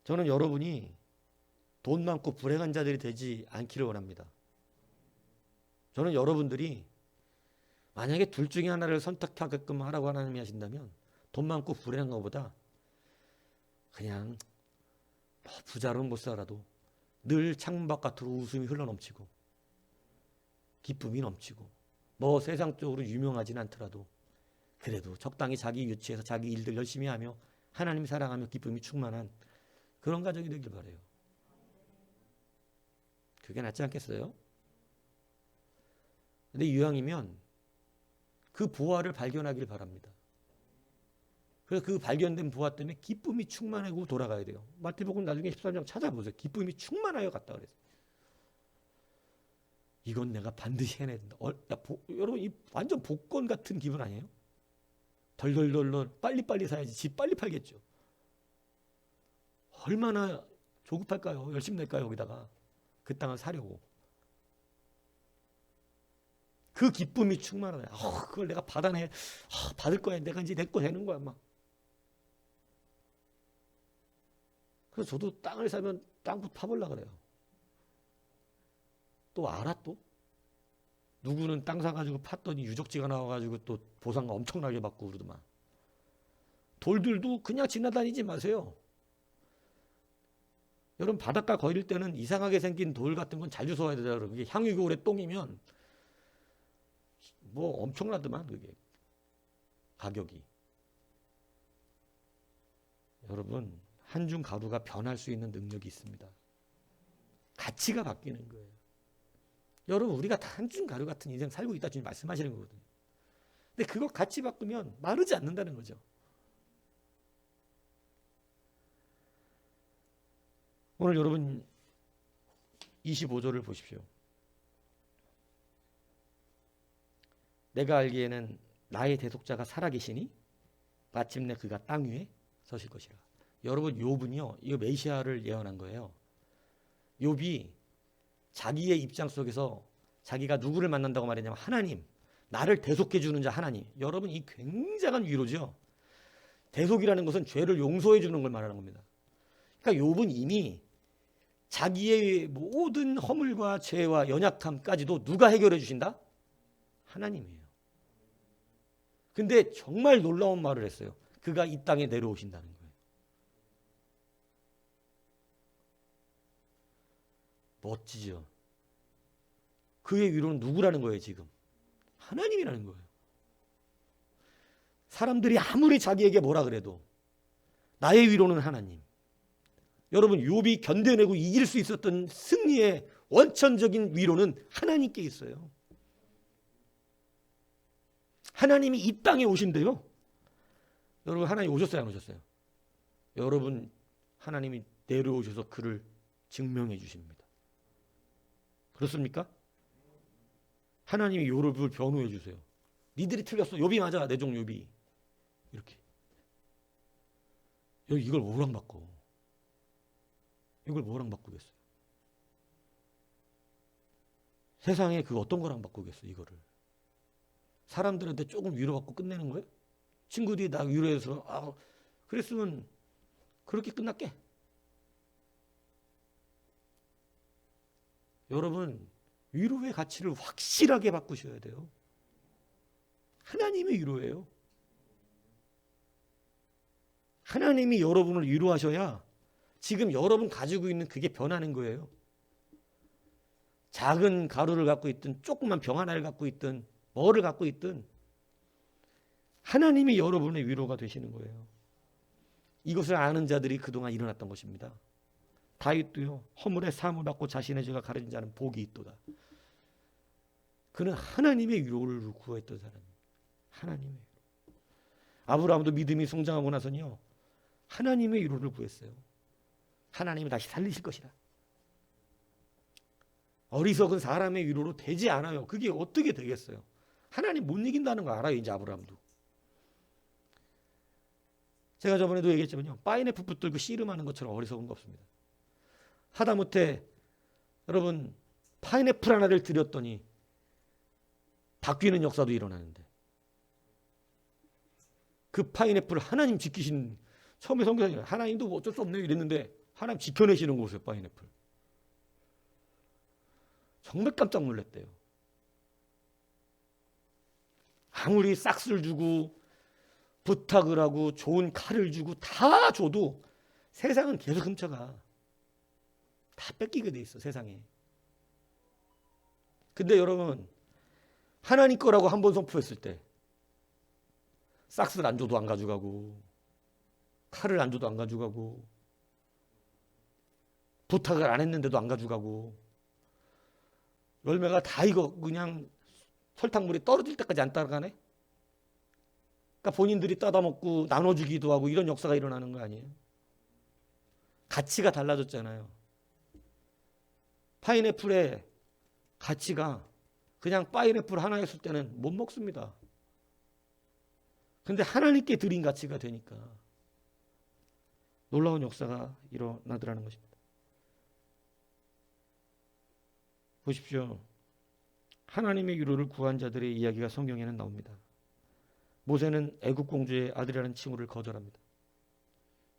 저는 여러분이 돈 많고 불행한 자들이 되지 않기를 원합니다. 저는 여러분들이 만약에 둘 중에 하나를 선택하게끔 하라고 하나님이 하신다면 돈 많고 불행한 것보다 그냥 부자로는 못 살아도 늘 창문 바깥으로 웃음이 흘러넘치고 기쁨이 넘치고 뭐 세상적으로 유명하진 않더라도 그래도 적당히 자기 유치해서 자기 일들 열심히 하며 하나님 사랑하며 기쁨이 충만한 그런 가정이 되길 바라요. 그게 낫지 않겠어요? 근데 이왕이면 그 보화를 발견하길 바랍니다. 그래서 그 발견된 보화 때문에 기쁨이 충만하고 돌아가야 돼요. 마태복음 나중에 13장 찾아보세요. 기쁨이 충만하여 갔다 그랬어요. 이건 내가 반드시 해내야 된다. 여러분 이 완전 복권 같은 기분 아니에요? 덜덜덜덜 빨리빨리 사야지. 집 빨리 팔겠죠. 얼마나 조급할까요? 열심히 낼까요? 여기다가 그 땅을 사려고. 그 기쁨이 충만하네. 그걸 내가 받아내. 받을 거야. 내가 이제 내 거 되는 거야. 막. 그래서 저도 땅을 사면 땅부터 파보려고 그래요. 또 알아 또? 누구는 땅 사가지고 팠더니 유적지가 나와가지고 또 보상 엄청나게 받고 그러더만. 돌들도 그냥 지나다니지 마세요. 여러분 바닷가 걸을 때는 이상하게 생긴 돌 같은 건 잘 주워야 되잖아요. 그게 향유고래 똥이면 뭐 엄청나더만 그게 가격이. 여러분 한 줌 가루가 변할 수 있는 능력이 있습니다. 가치가 바뀌는 거예요. 여러분 우리가 다 한 줌 가루 같은 인생 살고 있다 주님 말씀하시는 거거든요. 근데 그거 가치 바꾸면 마르지 않는다는 거죠. 오늘 여러분 25절을 보십시오. 내가 알기에는 나의 대속자가 살아계시니 마침내 그가 땅 위에 서실 것이라. 여러분 욥은요 이거 메시아를 예언한 거예요. 욥이 자기의 입장 속에서 자기가 누구를 만난다고 말했냐면 하나님, 나를 대속해 주는 자 하나님. 여러분 이 굉장한 위로죠. 대속이라는 것은 죄를 용서해 주는 걸 말하는 겁니다. 그러니까 욥은 이미 자기의 모든 허물과 죄와 연약함까지도 누가 해결해 주신다? 하나님이에요. 근데 정말 놀라운 말을 했어요. 그가 이 땅에 내려오신다는 거예요. 멋지죠. 그의 위로는 누구라는 거예요 지금? 하나님이라는 거예요. 사람들이 아무리 자기에게 뭐라 그래도 나의 위로는 하나님. 여러분 욥이 견뎌내고 이길 수 있었던 승리의 원천적인 위로는 하나님께 있어요. 하나님이 이 땅에 오신대요. 여러분 하나님 오셨어요 안 오셨어요? 여러분 하나님이 내려오셔서 그를 증명해 주십니다. 그렇습니까? 하나님이 욥을 변호해 주세요. 니들이 틀렸어. 욥이 맞아. 내 종 욥이. 이렇게. 이걸 뭐랑 바꿔? 이걸 뭐랑 바꾸겠어요? 세상에 그 어떤 거랑 바꾸겠어 이거를? 사람들한테 조금 위로받고 끝내는 거예요? 친구들이 나 위로해서 그랬으면 그렇게 끝날게. 여러분 위로의 가치를 확실하게 바꾸셔야 돼요. 하나님의 위로예요. 하나님이 여러분을 위로하셔야 지금 여러분 가지고 있는 그게 변하는 거예요. 작은 가루를 갖고 있든 조그만 병 하나를 갖고 있든 뭐를 갖고 있든 하나님이 여러분의 위로가 되시는 거예요. 이것을 아는 자들이 그동안 일어났던 것입니다. 다윗도요. 허물의 사함을 받고 자신의 죄가 가려진 자는 복이 있도다. 그는 하나님의 위로를 구했던 사람이에요. 하나님의 위로. 아브라함도 믿음이 성장하고 나서는요. 하나님의 위로를 구했어요. 하나님이 다시 살리실 것이라. 어리석은 사람의 위로로 되지 않아요. 그게 어떻게 되겠어요? 하나님 못 이긴다는 거 알아요. 이제 아브라함도. 제가 저번에도 얘기했지만요. 파인애플 붙들고 씨름하는 것처럼 어리석은 거 없습니다. 하다못해 여러분 파인애플 하나를 드렸더니 바뀌는 역사도 일어나는데 그 파인애플을 하나님 지키신 처음에 선교사님 하나님도 뭐 어쩔 수 없네요 이랬는데 하나님 지켜내시는 거예요. 파인애플. 정말 깜짝 놀랐대요. 아무리 싹스를 주고 부탁을 하고 좋은 칼을 주고 다 줘도 세상은 계속 훔쳐가. 다 뺏기게 돼 있어 세상에. 근데 여러분 하나님 거라고 한 번 선포했을 때 싹스를 안 줘도 안 가져가고 칼을 안 줘도 안 가져가고 부탁을 안 했는데도 안 가져가고 열매가 다 이거 그냥 설탕물이 떨어질 때까지 안 따라가네. 그러니까 본인들이 따다 먹고 나눠주기도 하고 이런 역사가 일어나는 거 아니에요? 가치가 달라졌잖아요. 파인애플의 가치가 그냥 파인애플 하나였을 때는 못 먹습니다. 근데 하나님께 드린 가치가 되니까 놀라운 역사가 일어나더라는 것입니다. 보십시오. 하나님의 위로를 구한 자들의 이야기가 성경에는 나옵니다. 모세는 애굽 공주의 아들이라는 칭호를 거절합니다.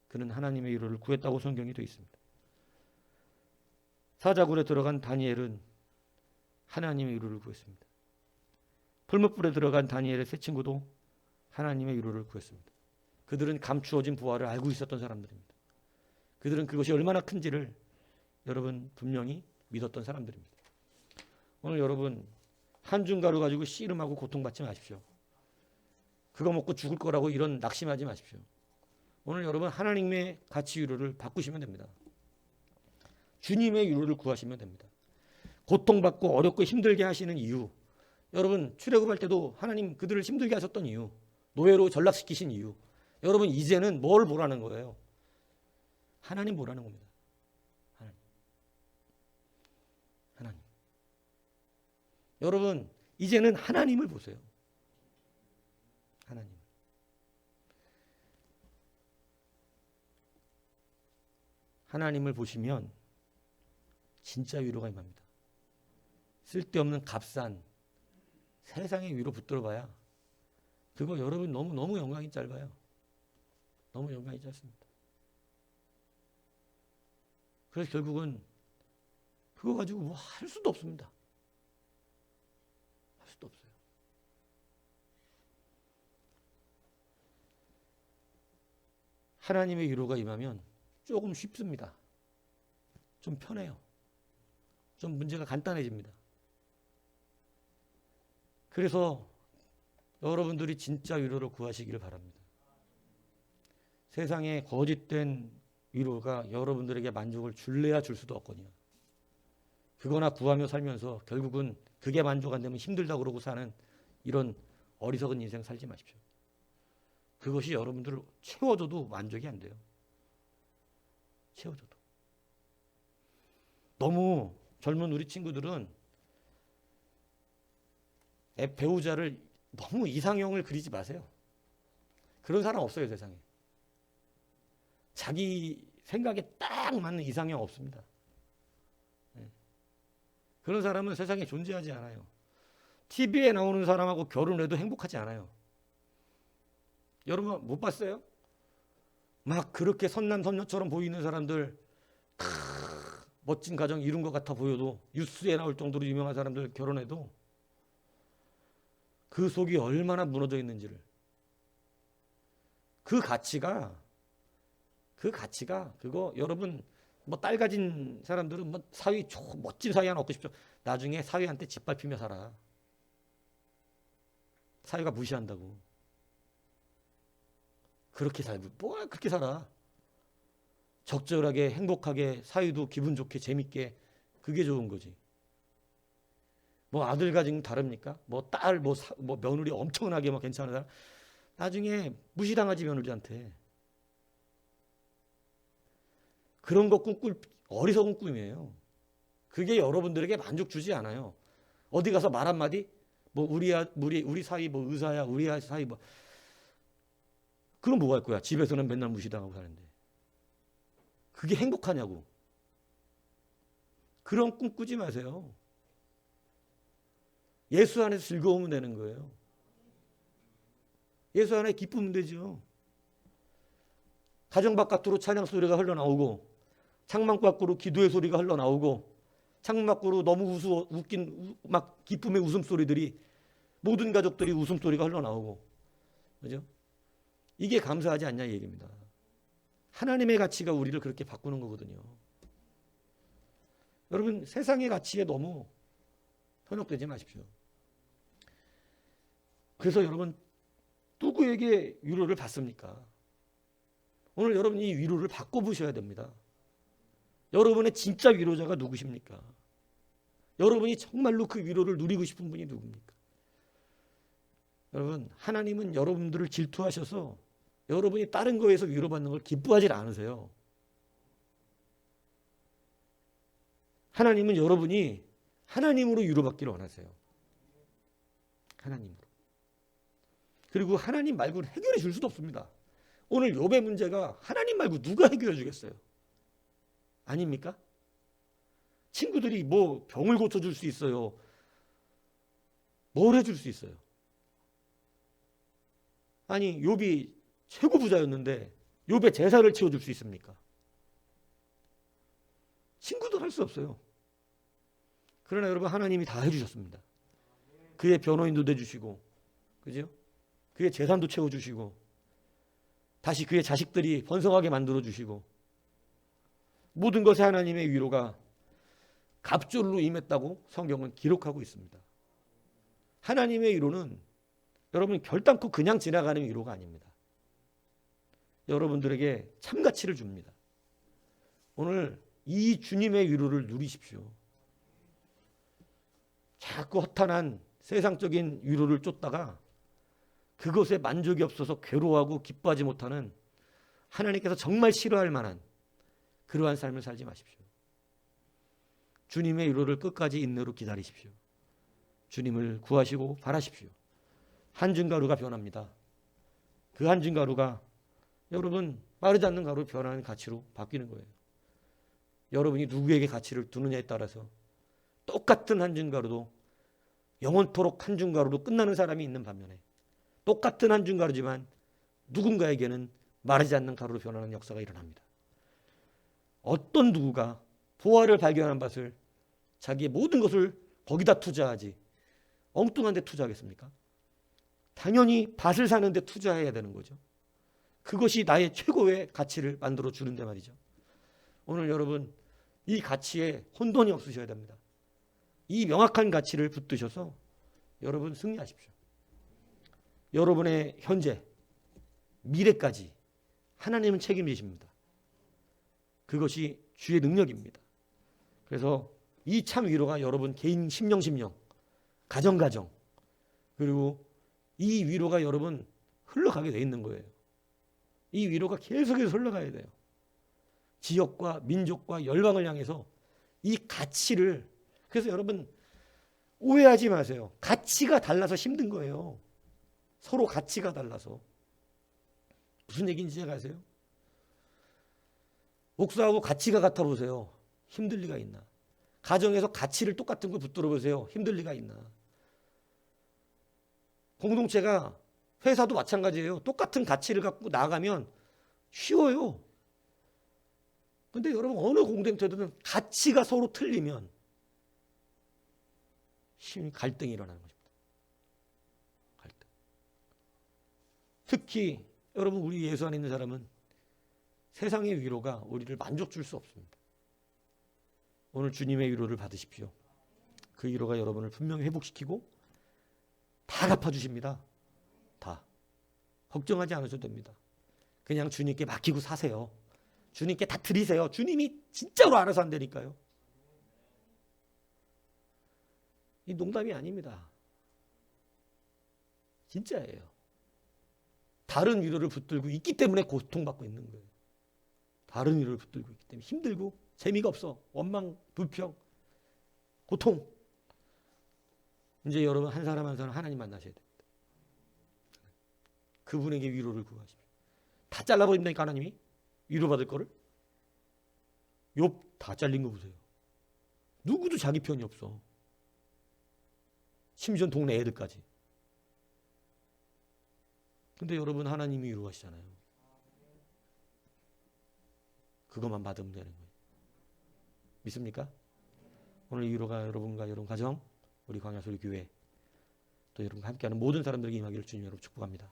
그는 하나님의 위로를 구했다고 성경이 되어 있습니다. 사자굴에 들어간 다니엘은 하나님의 위로를 구했습니다. 풀무불에 들어간 다니엘의 세 친구도 하나님의 위로를 구했습니다. 그들은 감추어진 부활을 알고 있었던 사람들입니다. 그들은 그것이 얼마나 큰지를 여러분 분명히 믿었던 사람들입니다. 오늘 여러분 한줌 가루 가지고 씨름하고 고통받지 마십시오. 그거 먹고 죽을 거라고 이런 낙심하지 마십시오. 오늘 여러분 하나님의 가치 위로를 바꾸시면 됩니다. 주님의 위로를 구하시면 됩니다. 고통받고 어렵고 힘들게 하시는 이유, 여러분 출애굽할 때도 하나님 그들을 힘들게 하셨던 이유, 노예로 전락시키신 이유, 여러분 이제는 뭘 보라는 거예요? 하나님 보라는 겁니다. 하나님. 여러분 이제는 하나님을 보세요. 하나님. 하나님을 보시면 진짜 위로가 임합니다. 쓸데없는 값싼 세상의 위로 붙들어봐야 그거 여러분 너무 영광이 짧아요. 너무 영광이 짧습니다. 그래서 결국은 그거 가지고 뭐 할 수도 없습니다. 할 수도 없어요. 하나님의 위로가 임하면 조금 쉽습니다. 좀 편해요. 좀 문제가 간단해집니다. 그래서 여러분들이 진짜 위로를 구하시기를 바랍니다. 세상에 거짓된 위로가 여러분들에게 만족을 줄래야 줄 수도 없거든요. 그거나 구하며 살면서 결국은 그게 만족 안 되면 힘들다고 그러고 사는 이런 어리석은 인생 살지 마십시오. 그것이 여러분들을 채워줘도 만족이 안 돼요. 채워줘도. 너무 젊은 우리 친구들은 배우자를 너무 이상형을 그리지 마세요. 그런 사람 없어요, 세상에. 자기 생각에 딱 맞는 이상형 없습니다. 그런 사람은 세상에 존재하지 않아요. TV에 나오는 사람하고 결혼해도 행복하지 않아요. 여러분 못 봤어요? 막 그렇게 선남 선녀처럼 보이는 사람들, 멋진 가정 이룬 것 같아 보여도 뉴스에 나올 정도로 유명한 사람들 결혼해도 그 속이 얼마나 무너져 있는지를. 그 가치가 그거 여러분 뭐 딸 가진 사람들은 뭐 사위 멋진 사위 하나 얻고 싶죠. 나중에 사위한테 짓밟히며 살아. 사위가 무시한다고. 그렇게 살고 뭐 그렇게 살아. 적절하게 행복하게 사위도 기분 좋게 재밌게 그게 좋은 거지. 뭐 아들 가진 다릅니까? 뭐 딸 뭐 며느리 엄청나게 뭐 괜찮은 사람 나중에 무시당하지 며느리한테. 그런 거 꿈꿀 어리석은 꿈이에요. 그게 여러분들에게 만족 주지 않아요. 어디 가서 말 한마디 뭐 우리 사위 뭐 의사야 우리 사위 뭐 그럼 뭐 할 거야? 집에서는 맨날 무시당하고 사는데. 그게 행복하냐고. 그런 꿈 꾸지 마세요. 예수 안에서 즐거우면 되는 거예요. 예수 안에 기쁘면 되죠. 가정 바깥으로 찬양 소리가 흘러나오고 창문 밖으로 기도의 소리가 흘러나오고 창문 밖으로 너무 웃긴 막 기쁨의 웃음소리들이 모든 가족들이 웃음소리가 흘러나오고 그죠? 이게 감사하지 않냐 이 얘기입니다. 하나님의 가치가 우리를 그렇게 바꾸는 거거든요. 여러분 세상의 가치에 너무 현혹되지 마십시오. 그래서 여러분 누구에게 위로를 받습니까? 오늘 여러분 이 위로를 바꿔보셔야 됩니다. 여러분의 진짜 위로자가 누구십니까? 여러분이 정말로 그 위로를 누리고 싶은 분이 누굽니까? 여러분 하나님은 여러분들을 질투하셔서 여러분이 다른 거에서 위로받는 걸 기뻐하지 않으세요. 하나님은 여러분이 하나님으로 위로받기를 원하세요. 하나님으로. 그리고 하나님 말고는 해결해 줄 수도 없습니다. 오늘 욥의 문제가 하나님 말고 누가 해결해 주겠어요? 아닙니까? 친구들이 뭐 병을 고쳐줄 수 있어요. 뭘 해줄 수 있어요? 아니 욥이 최고 부자였는데 욥의 제사를 채워줄 수 있습니까? 친구들 할 수 없어요. 그러나 여러분 하나님이 다 해주셨습니다. 그의 변호인도 내주시고 그죠? 그의 재산도 채워주시고 다시 그의 자식들이 번성하게 만들어주시고 모든 것에 하나님의 위로가 갑절로 임했다고 성경은 기록하고 있습니다. 하나님의 위로는 여러분 결단코 그냥 지나가는 위로가 아닙니다. 여러분들에게 참 가치를 줍니다. 오늘 이 주님의 위로를 누리십시오. 자꾸 허탄한 세상적인 위로를 쫓다가 그것에 만족이 없어서 괴로워하고 기뻐하지 못하는 하나님께서 정말 싫어할 만한 그러한 삶을 살지 마십시오. 주님의 위로를 끝까지 인내로 기다리십시오. 주님을 구하시고 바라십시오. 한 줌 가루가 변합니다. 그 한 줌 가루가 여러분 마르지 않는 가루 변하는 가치로 바뀌는 거예요. 여러분이 누구에게 가치를 두느냐에 따라서 똑같은 한 줌 가루도 영원토록 한 줌 가루로 끝나는 사람이 있는 반면에 똑같은 한 줌 가루지만 누군가에게는 마르지 않는 가루로 변하는 역사가 일어납니다. 어떤 누구가 보화를 발견한 밭을 자기의 모든 것을 거기다 투자하지 엉뚱한 데 투자하겠습니까? 당연히 밭을 사는 데 투자해야 되는 거죠. 그것이 나의 최고의 가치를 만들어 주는데 말이죠. 오늘 여러분 이 가치에 혼돈이 없으셔야 됩니다. 이 명확한 가치를 붙드셔서 여러분 승리하십시오. 여러분의 현재, 미래까지 하나님은 책임지십니다. 그것이 주의 능력입니다. 그래서 이 참 위로가 여러분 개인 심령, 가정, 그리고 이 위로가 여러분 흘러가게 돼 있는 거예요. 이 위로가 계속해서 흘러가야 돼요. 지역과 민족과 열방을 향해서 이 가치를, 그래서 여러분 오해하지 마세요. 가치가 달라서 힘든 거예요. 서로 가치가 달라서. 무슨 얘기인지 잘 아세요? 목사하고 가치가 같아 보세요. 힘들 리가 있나? 가정에서 가치를 똑같은 거 붙들어 보세요. 힘들 리가 있나? 공동체가 회사도 마찬가지예요. 똑같은 가치를 갖고 나가면 쉬워요. 근데 여러분 어느 공동체든 가치가 서로 틀리면 갈등이 일어나는 것입니다. 특히 여러분, 우리 예수 안에 있는 사람은 세상의 위로가 우리를 만족 줄 수 없습니다. 오늘 주님의 위로를 받으십시오. 그 위로가 여러분을 분명히 회복시키고 다 갚아주십니다. 다. 걱정하지 않으셔도 됩니다. 그냥 주님께 맡기고 사세요. 주님께 다 드리세요. 주님이 진짜로 알아서 한다니까요. 이 농담이 아닙니다. 진짜예요. 다른 위로를 붙들고 있기 때문에 고통받고 있는 거예요. 다른 위로를 붙들고 있기 때문에 힘들고 재미가 없어. 원망, 불평, 고통. 이제 여러분 한 사람 한 사람 하나님 만나셔야 됩니다. 그분에게 위로를 구하십시오. 다 잘라버린다니까 하나님이. 위로받을 거를. 욥 다 잘린 거 보세요. 누구도 자기 편이 없어. 심지어 동네 애들까지. 근데 여러분 하나님이 위로하시잖아요. 그것만 받으면 되는 거예요. 믿습니까? 오늘 위로가 여러분과 여러분 가정, 우리 광야소리 교회, 또 여러분과 함께하는 모든 사람들에게 임하기를 주님 여러분 축복합니다.